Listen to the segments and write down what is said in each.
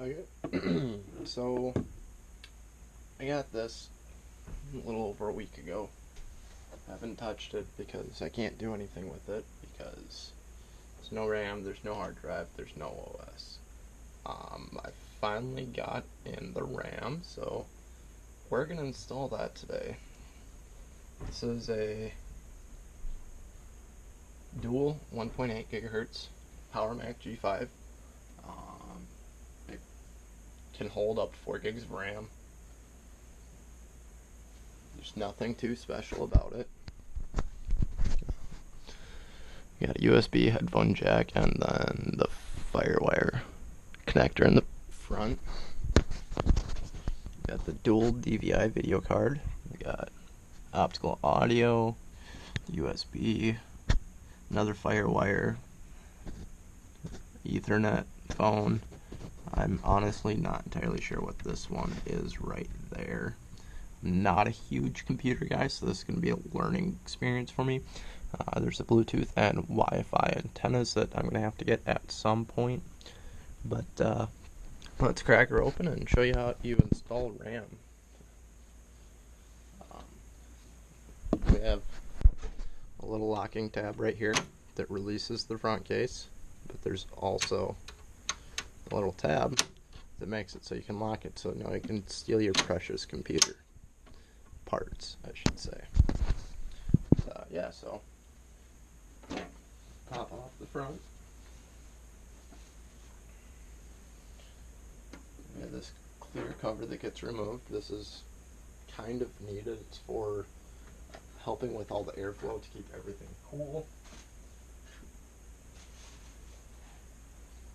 Okay. So I got this a little over a week ago. Haven't touched it because I can't do anything with it because there's no RAM, there's no hard drive, there's no OS. I finally got in the RAM, so we're gonna install that today. This is a dual 1.8 gigahertz Powermac G5. It can hold up 4 gigs of RAM. There's nothing too special about it. You got a USB headphone jack and then the Firewire connector in the front. Got the dual DVI video card. We got optical audio, USB, another Firewire, Ethernet phone. I'm honestly not entirely sure what this one is right there. I'm not a huge computer guy, so this is going to be a learning experience for me. There's a Bluetooth and Wi-Fi antennas that I'm going to have to get at some point. But let's crack her open and show you how you install RAM. We have a little locking tab right here that releases the front case, but there's also a little tab that makes it so you can lock it so now you can steal your precious computer parts, I should say. Yeah, so pop off the front. We have this clear cover that gets removed. This is kind of needed. It's for helping with all the airflow to keep everything cool.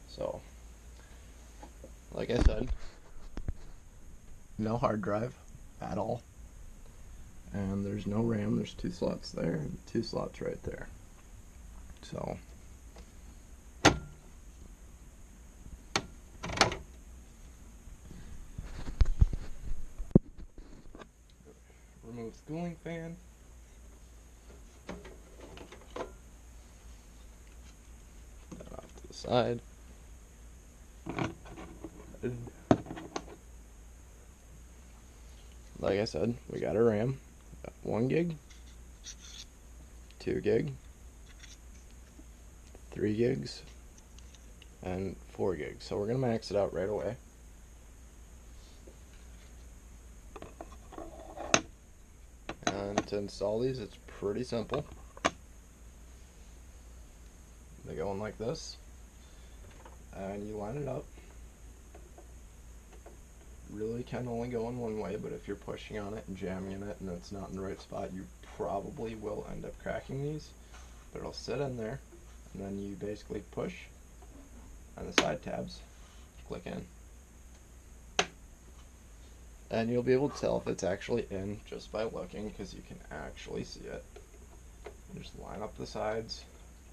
So, like I said, no hard drive at all. And there's no RAM. There's 2 slots there and 2 slots right there. So, remove the cooling fan. Put that off to the side. Like I said, we got a RAM. Got 1 gig, 2 gig, 3 gigs, and 4 gigs. So we're going to max it out right away. And to install these, it's pretty simple. They go in like this, and you line it up. Really can only go in one way, but if you're pushing on it and jamming it and it's not in the right spot, you probably will end up cracking these. But it'll sit in there, and then you basically push on the side tabs, click in, and you'll be able to tell if it's actually in just by looking, because you can actually see it. You just line up the sides,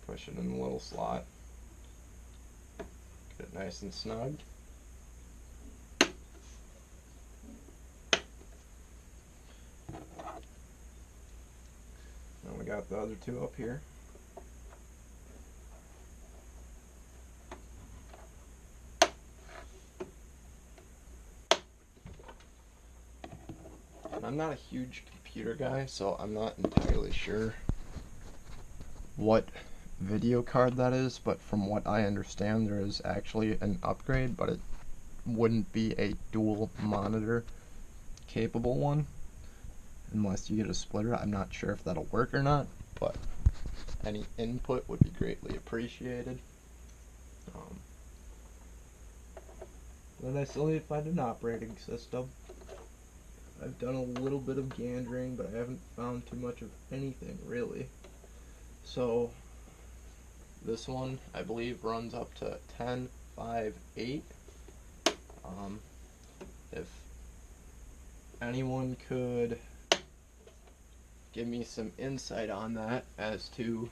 push it in the little slot, get it nice and snug. Then we got the other 2 up here. And I'm not a huge computer guy, so I'm not entirely sure what video card that is, but from what I understand, there is actually an upgrade, but it wouldn't be a dual monitor capable one unless you get a splitter. I'm not sure if that'll work or not, but any input would be greatly appreciated. Then I still need to find an operating system. I've done a little bit of gandering, but I haven't found too much of anything really. So this one I believe runs up to 10.5.8. If anyone could give me some insight on that as to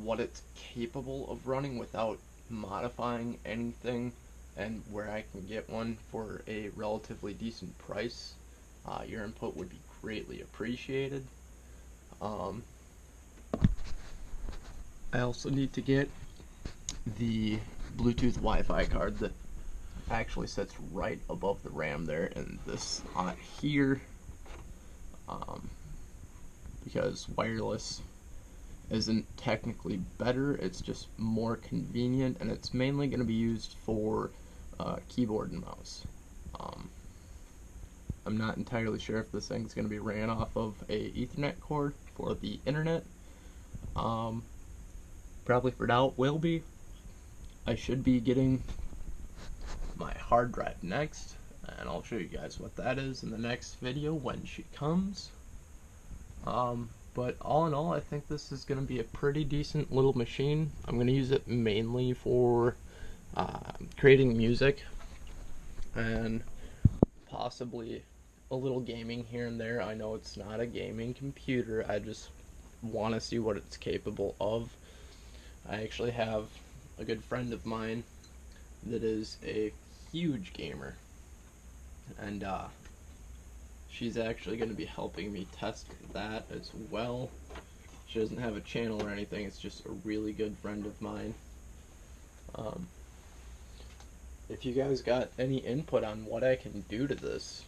what it's capable of running without modifying anything, and where I can get one for a relatively decent price, your input would be greatly appreciated. I also need to get the Bluetooth Wi-Fi card that actually sits right above the RAM there, and this on it here, because wireless isn't technically better, it's just more convenient, and it's mainly going to be used for keyboard and mouse. I'm not entirely sure if this thing's going to be ran off of a Ethernet cord for the internet. Probably for now it will be. I should be getting my hard drive next, and I'll show you guys what that is in the next video when she comes. But all in all, I think this is going to be a pretty decent little machine. I'm going to use it mainly for creating music and possibly a little gaming here and there. I know it's not a gaming computer, I just want to see what it's capable of. I actually have a good friend of mine that is a huge gamer, and she's actually going to be helping me test that as well. She doesn't have a channel or anything, it's just a really good friend of mine. If you guys got any input on what I can do to this,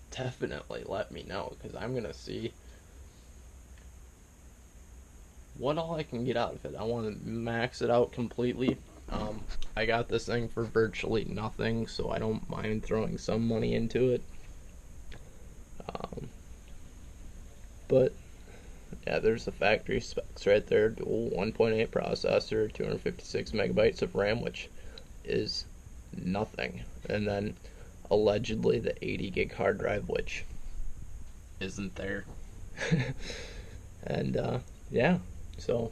definitely let me know, because I'm going to see what all I can get out of it. I want to max it out completely. I got this thing for virtually nothing, so I don't mind throwing some money into it. But yeah, there's the factory specs right there. Dual 1.8 processor, 256 megabytes of RAM, which is nothing. And then allegedly the 80 gig hard drive, which isn't there. And yeah, so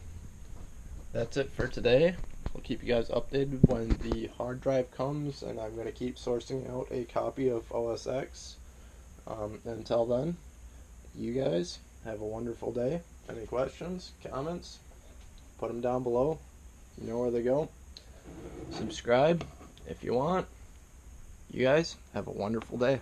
that's it for today. I'll keep you guys updated when the hard drive comes, and I'm going to keep sourcing out a copy of OS X. Until then, you guys have a wonderful day. Any questions, comments, put them down below. You know where they go. Subscribe if you want. You guys have a wonderful day.